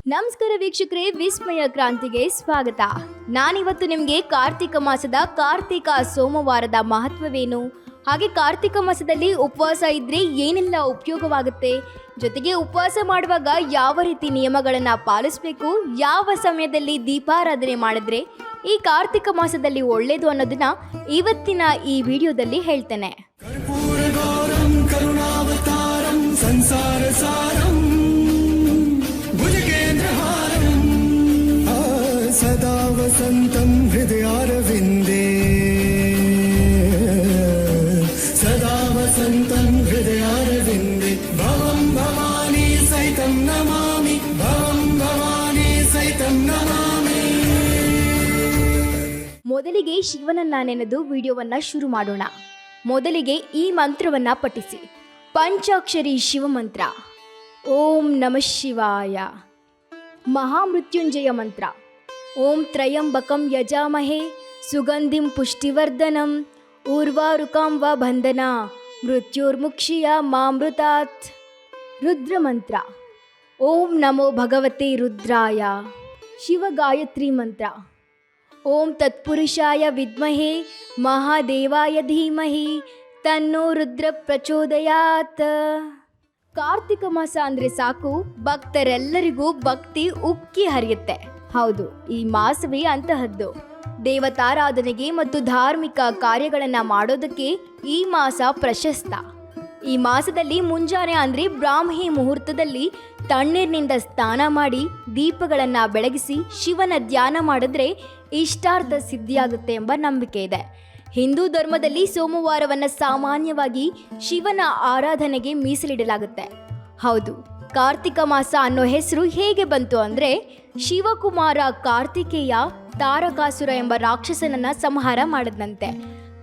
ನಮಸ್ಕಾರ ವೀಕ್ಷಕರೇ, ವಿಸ್ಮಯ ಕ್ರಾಂತಿಗೆ ಸ್ವಾಗತ. ನಾನಿವತ್ತು ನಿಮಗೆ ಕಾರ್ತಿಕ ಮಾಸದ ಕಾರ್ತಿಕ ಸೋಮವಾರದ ಮಹತ್ವವೇನು, ಹಾಗೆ ಕಾರ್ತಿಕ ಮಾಸದಲ್ಲಿ ಉಪವಾಸ ಇದ್ರೆ ಏನೆಲ್ಲ ಉಪಯೋಗವಾಗುತ್ತೆ, ಜೊತೆಗೆ ಉಪವಾಸ ಮಾಡುವಾಗ ಯಾವ ರೀತಿ ನಿಯಮಗಳನ್ನು ಪಾಲಿಸಬೇಕು, ಯಾವ ಸಮಯದಲ್ಲಿ ದೀಪಾರಾಧನೆ ಮಾಡಿದ್ರೆ ಈ ಕಾರ್ತಿಕ ಮಾಸದಲ್ಲಿ ಒಳ್ಳೆಯದು ಅನ್ನೋದನ್ನ ಇವತ್ತಿನ ಈ ವಿಡಿಯೋದಲ್ಲಿ ಹೇಳ್ತೇನೆ. ಸಂಸಾರ ಸಾರಂ ಭುಜಗೇಂದ್ರಹಾರಂ ಸದಾ ವಸಂತಂ ಹೃದಯಾರವಿಂದೇ ಸದಾ ವಸಂತಂ ಹೃದಯಾರವಿಂದೇ ಭವಂ ಭವಾನಿ ಸಹಿತಂ ನಮಾಮಿ ಭವಂ ಭವಾನಿ ಸಹಿತಂ ನಮಾಮಿ. ಮೊದಲಿಗೆ ಶಿವನನ್ನ ನೆನೆದು ವಿಡಿಯೋವನ್ನ ಶುರು ಮಾಡೋಣ. ಮೊದಲಿಗೆ ಈ ಮಂತ್ರವನ್ನ ಪಠಿಸಿ. ಪಂಚಾಕ್ಷರಿ ಶಿವಮಂತ್ರ. ಓಂ ನಮಃ ಶಿವಾಯ. ಮಹಾಮೃತ್ಯುಂಜಯ ಮಂತ್ರ. ಓಂ ತ್ರಯಂಬಕಂ ಯಜಾಮಹೇ ಸುಗಂಧಿಂ ಪುಷ್ಟಿವರ್ಧನಂ ಊರ್ವಾರುಕಾಂ ವ ಬಂಧನ ಮೃತ್ಯುರ್ಮುಕ್ಷಿಯ ಮಾಮೃತಾತ್. ರುದ್ರ ಮಂತ್ರ. ಓಂ ನಮೋ ಭಗವತೆ ರುದ್ರಾಯ. ಶಿವಗಾಯತ್ರಿ ಮಂತ್ರ. ಓಂ ತತ್ಪುರುಷಾಯ ವಿದ್ಮಹೇ ಮಹಾದೇವಾಯ ಧೀಮಹಿ ತನ್ನೋ ರುದ್ರ ಪ್ರಚೋದಯಾತ್. ಕಾರ್ತಿಕ ಮಾಸ ಅಂದ್ರೆ ಸಾಕು, ಭಕ್ತರೆಲ್ಲರಿಗೂ ಭಕ್ತಿ ಉಕ್ಕಿ ಹರಿಯುತ್ತೆ. ಹೌದು, ಈ ಮಾಸವೇ ಅಂತಹದ್ದು. ದೇವತಾರಾಧನೆಗೆ ಮತ್ತು ಧಾರ್ಮಿಕ ಕಾರ್ಯಗಳನ್ನು ಮಾಡೋದಕ್ಕೆ ಈ ಮಾಸ ಪ್ರಶಸ್ತ. ಈ ಮಾಸದಲ್ಲಿ ಮುಂಜಾನೆ ಅಂದ್ರೆ ಬ್ರಾಹ್ಮಿ ಮುಹೂರ್ತದಲ್ಲಿ ತಣ್ಣೀರಿನಿಂದ ಸ್ನಾನ ಮಾಡಿ ದೀಪಗಳನ್ನು ಬೆಳಗಿಸಿ ಶಿವನ ಧ್ಯಾನ ಮಾಡಿದ್ರೆ ಇಷ್ಟಾರ್ಥ ಸಿದ್ಧಿಯಾಗುತ್ತೆ ಎಂಬ ನಂಬಿಕೆ ಇದೆ. ಹಿಂದೂ ಧರ್ಮದಲ್ಲಿ ಸೋಮವಾರವನ್ನು ಸಾಮಾನ್ಯವಾಗಿ ಶಿವನ ಆರಾಧನೆಗೆ ಮೀಸಲಿಡಲಾಗುತ್ತೆ. ಹೌದು, ಕಾರ್ತಿಕ ಮಾಸ ಅನ್ನೋ ಹೆಸರು ಹೇಗೆ ಬಂತು ಅಂದರೆ, ಶಿವಕುಮಾರ ಕಾರ್ತಿಕೇಯ ತಾರಕಾಸುರ ಎಂಬ ರಾಕ್ಷಸನನ್ನ ಸಂಹಾರ ಮಾಡಿದಂತೆ.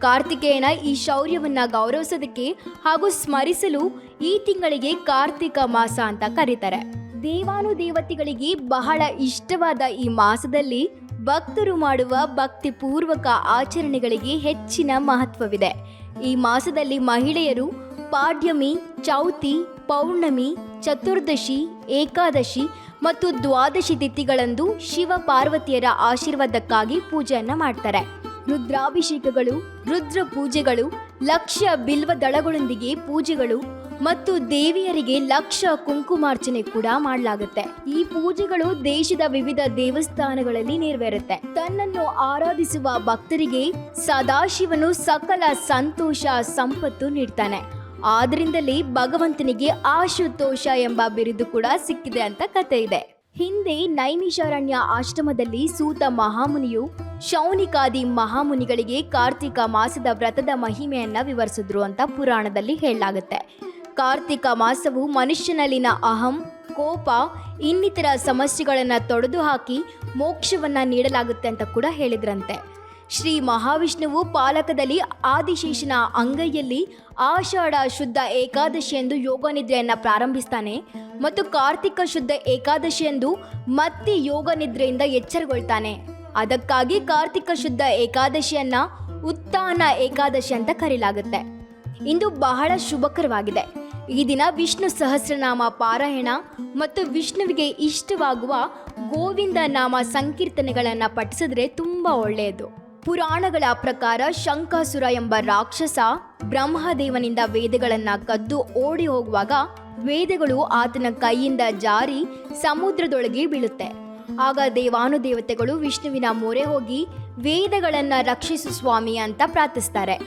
ಕಾರ್ತಿಕೇಯನ ಈ ಶೌರ್ಯವನ್ನು ಗೌರವಿಸೋದಕ್ಕೆ ಹಾಗೂ ಸ್ಮರಿಸಲು ಈ ತಿಂಗಳಿಗೆ ಕಾರ್ತಿಕ ಮಾಸ ಅಂತ ಕರೀತಾರೆ. ದೇವಾನುದೇವತೆಗಳಿಗೆ ಬಹಳ ಇಷ್ಟವಾದ ಈ ಮಾಸದಲ್ಲಿ ಭಕ್ತರು ಮಾಡುವ ಭಕ್ತಿಪೂರ್ವಕ ಆಚರಣೆಗಳಿಗೆ ಹೆಚ್ಚಿನ ಮಹತ್ವವಿದೆ. ಈ ಮಾಸದಲ್ಲಿ ಮಹಿಳೆಯರು ಪಾಡ್ಯಮಿ, ಚೌತಿ, ಪೌರ್ಣಮಿ, ಚತುರ್ದಶಿ, ಏಕಾದಶಿ ಮತ್ತು ದ್ವಾದಶಿ ತಿಥಿಗಳಂದು ಶಿವ ಪಾರ್ವತಿಯರ ಆಶೀರ್ವಾದಕ್ಕಾಗಿ ಪೂಜೆಯನ್ನು ಮಾಡ್ತಾರೆ. ರುದ್ರಾಭಿಷೇಕಗಳು, ರುದ್ರ ಪೂಜೆಗಳು, ಲಕ್ಷ ಬಿಲ್ವ ದಳಗಳೊಂದಿಗೆ ಪೂಜೆಗಳು ಮತ್ತು ದೇವಿಯರಿಗೆ ಲಕ್ಷ ಕುಂಕುಮಾರ್ಚನೆ ಕೂಡ ಮಾಡಲಾಗುತ್ತೆ. ಈ ಪೂಜೆಗಳು ದೇಶದ ವಿವಿಧ ದೇವಸ್ಥಾನಗಳಲ್ಲಿ ನೆರವೇರುತ್ತೆ. ತನ್ನನ್ನು ಆರಾಧಿಸುವ ಭಕ್ತರಿಗೆ ಸದಾಶಿವನು ಸಕಲ ಸಂತೋಷ ಸಂಪತ್ತು ನೀಡ್ತಾನೆ. ಆದ್ರಿಂದಲೇ ಭಗವಂತನಿಗೆ ಆಶುತೋಷ ಎಂಬ ಬಿರುದು ಕೂಡ ಸಿಕ್ಕಿದೆ ಅಂತ ಕಥೆ ಇದೆ. ಹಿಂದೆ ನೈಮಿಷಾರಣ್ಯ ಆಶ್ರಮದಲ್ಲಿ ಸೂತ ಮಹಾಮುನಿಯು ಶೌನಿಕಾದಿ ಮಹಾಮುನಿಗಳಿಗೆ ಕಾರ್ತಿಕ ಮಾಸದ ವ್ರತದ ಮಹಿಮೆಯನ್ನ ವಿವರಿಸಿದ್ರು ಅಂತ ಪುರಾಣದಲ್ಲಿ ಹೇಳಲಾಗುತ್ತೆ. ಕಾರ್ತಿಕ ಮಾಸವು ಮನುಷ್ಯನಲ್ಲಿನ ಅಹಂ, ಕೋಪ ಇನ್ನಿತರ ಸಮಸ್ಯೆಗಳನ್ನು ತೊಡೆದು ಹಾಕಿ ಮೋಕ್ಷವನ್ನ ನೀಡಲಾಗುತ್ತೆ ಅಂತ ಕೂಡ ಹೇಳಿದ್ರಂತೆ. ಶ್ರೀ ಮಹಾವಿಷ್ಣುವು ಪಾಲಕದಲ್ಲಿ ಆದಿಶೇಷನ ಅಂಗೈಯಲ್ಲಿ ಆಷಾಢ ಶುದ್ಧ ಏಕಾದಶಿಯಂದು ಯೋಗ ನಿದ್ರೆಯನ್ನು ಪ್ರಾರಂಭಿಸ್ತಾನೆ ಮತ್ತು ಕಾರ್ತಿಕ ಶುದ್ಧ ಏಕಾದಶಿಯಂದು ಮತ್ತೆ ಯೋಗ ನಿದ್ರೆಯಿಂದ ಎಚ್ಚರಗೊಳ್ತಾನೆ. ಅದಕ್ಕಾಗಿ ಕಾರ್ತಿಕ ಶುದ್ಧ ಏಕಾದಶಿಯನ್ನ ಉತ್ಥಾನ ಏಕಾದಶಿ ಅಂತ ಕರೆಯಲಾಗುತ್ತೆ. ಇಂದು ಬಹಳ ಶುಭಕರವಾಗಿದೆ. ಈ ದಿನ ವಿಷ್ಣು ಸಹಸ್ರನಾಮ ಪಾರಾಯಣ ಮತ್ತು ವಿಷ್ಣುವಿಗೆ ಇಷ್ಟವಾಗುವ ಗೋವಿಂದ ನಾಮ ಸಂಕೀರ್ತನೆಗಳನ್ನು ಪಠಿಸಿದ್ರೆ ತುಂಬ ಒಳ್ಳೆಯದು. ಪುರಾಣಗಳ ಪ್ರಕಾರ ಶಂಕಾಸುರ ಎಂಬ ರಾಕ್ಷಸ ಬ್ರಹ್ಮದೇವನಿಂದ ವೇದಗಳನ್ನು ಕದ್ದು ಓಡಿ ಹೋಗುವಾಗ ವೇದಗಳು ಆತನ ಕೈಯಿಂದ ಜಾರಿ ಸಮುದ್ರದೊಳಗೆ ಬೀಳುತ್ತೆ. ಆಗ ದೇವಾನುದೇವತೆಗಳು ವಿಷ್ಣುವಿನ ಮೊರೆ ಹೋಗಿ ವೇದಗಳನ್ನು ರಕ್ಷಿಸು ಸ್ವಾಮಿ ಅಂತ ಪ್ರಾರ್ಥಿಸ್ತಾರೆ.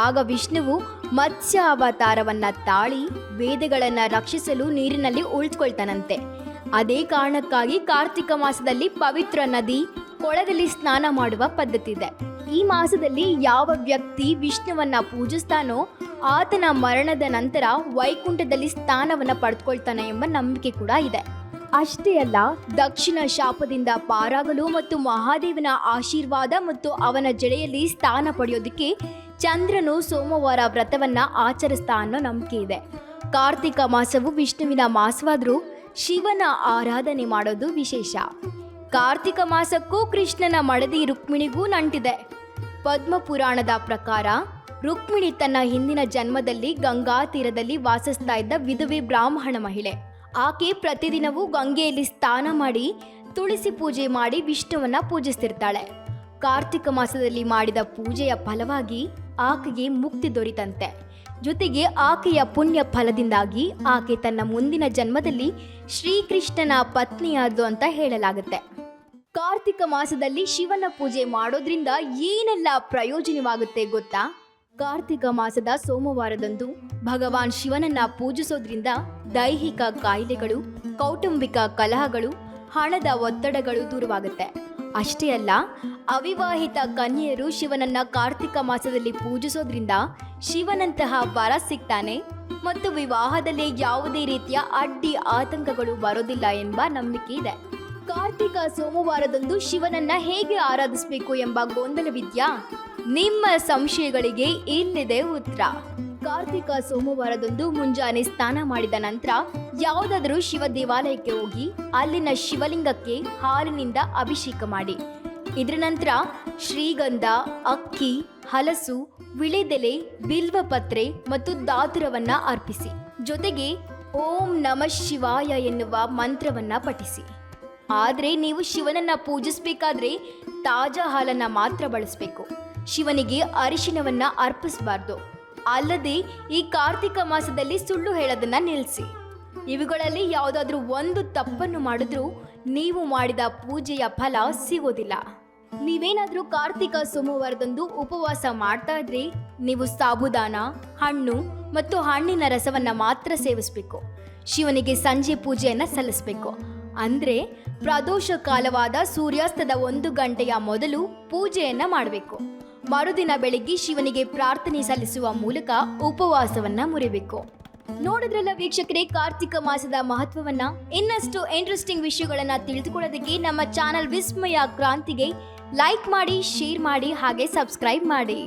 ಆಗ ವಿಷ್ಣುವು ಮತ್ಸ್ಯ ಅವತಾರವನ್ನ ತಾಳಿ ವೇದಗಳನ್ನು ರಕ್ಷಿಸಲು ನೀರಿನಲ್ಲಿ ಉಳಿದುಕೊಳ್ತಾನಂತೆ. ಅದೇ ಕಾರಣಕ್ಕಾಗಿ ಕಾರ್ತಿಕ ಮಾಸದಲ್ಲಿ ಪವಿತ್ರ ನದಿ, ಕೊಳದಲ್ಲಿ ಸ್ನಾನ ಮಾಡುವ ಪದ್ಧತಿ ಇದೆ. ಈ ಮಾಸದಲ್ಲಿ ಯಾವ ವ್ಯಕ್ತಿ ವಿಷ್ಣುವನ್ನ ಪೂಜಿಸ್ತಾನೋ ಆತನ ಮರಣದ ನಂತರ ವೈಕುಂಠದಲ್ಲಿ ಸ್ಥಾನವನ್ನು ಪಡೆದುಕೊಳ್ತಾನೆ ಎಂಬ ನಂಬಿಕೆ ಕೂಡ ಇದೆ. ಅಷ್ಟೇ ಅಲ್ಲ, ದಕ್ಷಿಣ ಶಾಪದಿಂದ ಪಾರಾಗಲು ಮತ್ತು ಮಹಾದೇವನ ಆಶೀರ್ವಾದ ಮತ್ತು ಅವನ ಜಡೆಯಲ್ಲಿ ಸ್ಥಾನ ಪಡೆಯೋದಕ್ಕೆ ಚಂದ್ರನು ಸೋಮವಾರ ವ್ರತವನ್ನ ಆಚರಿಸ್ತಾ ಅನ್ನೋ ನಂಬಿಕೆ ಇದೆ. ಕಾರ್ತಿಕ ಮಾಸವು ವಿಷ್ಣುವಿನ ಮಾಸವಾದರೂ ಶಿವನ ಆರಾಧನೆ ಮಾಡೋದು ವಿಶೇಷ. ಕಾರ್ತಿಕ ಮಾಸಕ್ಕೂ ಕೃಷ್ಣನ ಮಡದಿ ರುಕ್ಮಿಣಿಗೂ ನಂಟಿದೆ. ಪದ್ಮ ಪುರಾಣದ ಪ್ರಕಾರ ರುಕ್ಮಿಣಿ ತನ್ನ ಹಿಂದಿನ ಜನ್ಮದಲ್ಲಿ ಗಂಗಾ ತೀರದಲ್ಲಿ ವಾಸಿಸ್ತಾ ಇದ್ದ ವಿಧವೆ ಬ್ರಾಹ್ಮಣ ಮಹಿಳೆ. ಆಕೆ ಪ್ರತಿದಿನವೂ ಗಂಗೆಯಲ್ಲಿ ಸ್ನಾನ ಮಾಡಿ ತುಳಸಿ ಪೂಜೆ ಮಾಡಿ ವಿಷ್ಣುವನ್ನ ಪೂಜಿಸ್ತಿರ್ತಾಳೆ. ಕಾರ್ತಿಕ ಮಾಸದಲ್ಲಿ ಮಾಡಿದ ಪೂಜೆಯ ಫಲವಾಗಿ ಆಕೆಗೆ ಮುಕ್ತಿ ದೊರೆತಂತೆ. ಜೊತೆಗೆ ಆಕೆಯ ಪುಣ್ಯ ಫಲದಿಂದಾಗಿ ಆಕೆ ತನ್ನ ಮುಂದಿನ ಜನ್ಮದಲ್ಲಿ ಶ್ರೀಕೃಷ್ಣನ ಪತ್ನಿಯಾದ್ದು ಅಂತ ಹೇಳಲಾಗುತ್ತೆ. ಕಾರ್ತಿಕ ಮಾಸದಲ್ಲಿ ಶಿವನ ಪೂಜೆ ಮಾಡೋದ್ರಿಂದ ಏನೆಲ್ಲ ಪ್ರಯೋಜನವಾಗುತ್ತೆ ಗೊತ್ತಾ? ಕಾರ್ತಿಕ ಮಾಸದ ಸೋಮವಾರದಂದು ಭಗವಾನ್ ಶಿವನನ್ನ ಪೂಜಿಸೋದ್ರಿಂದ ದೈಹಿಕ ಕಾಯಿಲೆಗಳು, ಕೌಟುಂಬಿಕ ಕಲಹಗಳು, ಹಣದ ಒತ್ತಡಗಳು ದೂರವಾಗುತ್ತೆ. ಅಷ್ಟೇ ಅಲ್ಲ, ಅವಿವಾಹಿತ ಕನ್ಯೆಯರು ಶಿವನನ್ನ ಕಾರ್ತಿಕ ಮಾಸದಲ್ಲಿ ಪೂಜಿಸೋದ್ರಿಂದ ಶಿವನಂತಹ ವರ ಸಿಗ್ತಾನೆ ಮತ್ತು ವಿವಾಹದಲ್ಲಿ ಯಾವುದೇ ರೀತಿಯ ಅಡ್ಡಿ ಆತಂಕಗಳು ಬರೋದಿಲ್ಲ ಎಂಬ ನಂಬಿಕೆ ಇದೆ. ಕಾರ್ತಿಕ ಸೋಮವಾರದಂದು ಶಿವನನ್ನ ಹೇಗೆ ಆರಾಧಿಸಬೇಕು ಎಂಬ ಗೊಂದಲವಿದ್ಯಾ? ನಿಮ್ಮ ಸಂಶಯಗಳಿಗೆ ಇಲ್ಲಿದೆ ಉತ್ತರ. ಕಾರ್ತಿಕ ಸೋಮವಾರದಂದು ಮುಂಜಾನೆ ಸ್ನಾನ ಮಾಡಿದ ನಂತರ ಯಾವುದಾದರೂ ಶಿವ ದೇವಾಲಯಕ್ಕೆ ಹೋಗಿ ಅಲ್ಲಿನ ಶಿವಲಿಂಗಕ್ಕೆ ಹಾಲಿನಿಂದ ಅಭಿಷೇಕ ಮಾಡಿ. ಇದರ ನಂತರ ಶ್ರೀಗಂಧ, ಅಕ್ಕಿ, ಹಲಸು, ವಿಳೆದೆಲೆ, ಬಿಲ್ವಪತ್ರೆ ಮತ್ತು ದಾತುರವನ್ನ ಅರ್ಪಿಸಿ. ಜೊತೆಗೆ ಓಂ ನಮಃ ಶಿವಾಯ ಎನ್ನುವ ಮಂತ್ರವನ್ನ ಪಠಿಸಿ. ಆದರೆ ನೀವು ಶಿವನನ್ನ ಪೂಜಿಸಬೇಕಾದ್ರೆ ತಾಜಾ ಹಾಲನ್ನ ಮಾತ್ರ ಬಳಸಬೇಕು. ಶಿವನಿಗೆ ಅರಿಶಿನವನ್ನ ಅರ್ಪಿಸಬಾರ್ದು. ಅಲ್ಲದೆ ಈ ಕಾರ್ತಿಕ ಮಾಸದಲ್ಲಿ ಸುಳ್ಳು ಹೇಳೋದನ್ನ ನಿಲ್ಲಿಸಿ. ಇವುಗಳಲ್ಲಿ ಯಾವುದಾದ್ರೂ ಒಂದು ತಪ್ಪನ್ನು ಮಾಡಿದ್ರೂ ನೀವು ಮಾಡಿದ ಪೂಜೆಯ ಫಲ ಸಿಗೋದಿಲ್ಲ. ನೀವೇನಾದರೂ ಕಾರ್ತಿಕ ಸೋಮವಾರದಂದು ಉಪವಾಸ ಮಾಡ್ತಾ ಇದ್ರೆ ನೀವು ಸಾಬುದಾನ, ಹಣ್ಣು ಮತ್ತು ಹಣ್ಣಿನ ರಸವನ್ನ ಮಾತ್ರ ಸೇವಿಸಬೇಕು. ಶಿವನಿಗೆ ಸಂಜೆ ಪೂಜೆಯನ್ನ ಸಲ್ಲಿಸಬೇಕು. ಅಂದ್ರೆ ಪ್ರದೋಷ ಕಾಲವಾದ ಸೂರ್ಯಾಸ್ತದ 1 ಗಂಟೆಯ ಮೊದಲು ಪೂಜೆಯನ್ನ ಮಾಡಬೇಕು. ಮರುದಿನ ಬೆಳಿಗ್ಗೆ ಶಿವನಿಗೆ ಪ್ರಾರ್ಥನೆ ಸಲ್ಲಿಸುವ ಮೂಲಕ ಉಪವಾಸವನ್ನ ಮುರಿಬೇಕು. ನೋಡಿದ್ರಲ್ಲ ವೀಕ್ಷಕರೇ, ಕಾರ್ತಿಕ ಮಾಸದ ಮಹತ್ವವನ್ನ. ಇನ್ನಷ್ಟು ಇಂಟ್ರೆಸ್ಟಿಂಗ್ ವಿಷಯಗಳನ್ನ ತಿಳಿದುಕೊಳ್ಳೋದಕ್ಕೆ ನಮ್ಮ ಚಾನಲ್ ವಿಸ್ಮಯ ಕ್ರಾಂತಿಗೆ ಲೈಕ್ ಮಾಡಿ, ಶೇರ್ ಮಾಡಿ, ಹಾಗೆ ಸಬ್ಸ್ಕ್ರೈಬ್ ಮಾಡಿ.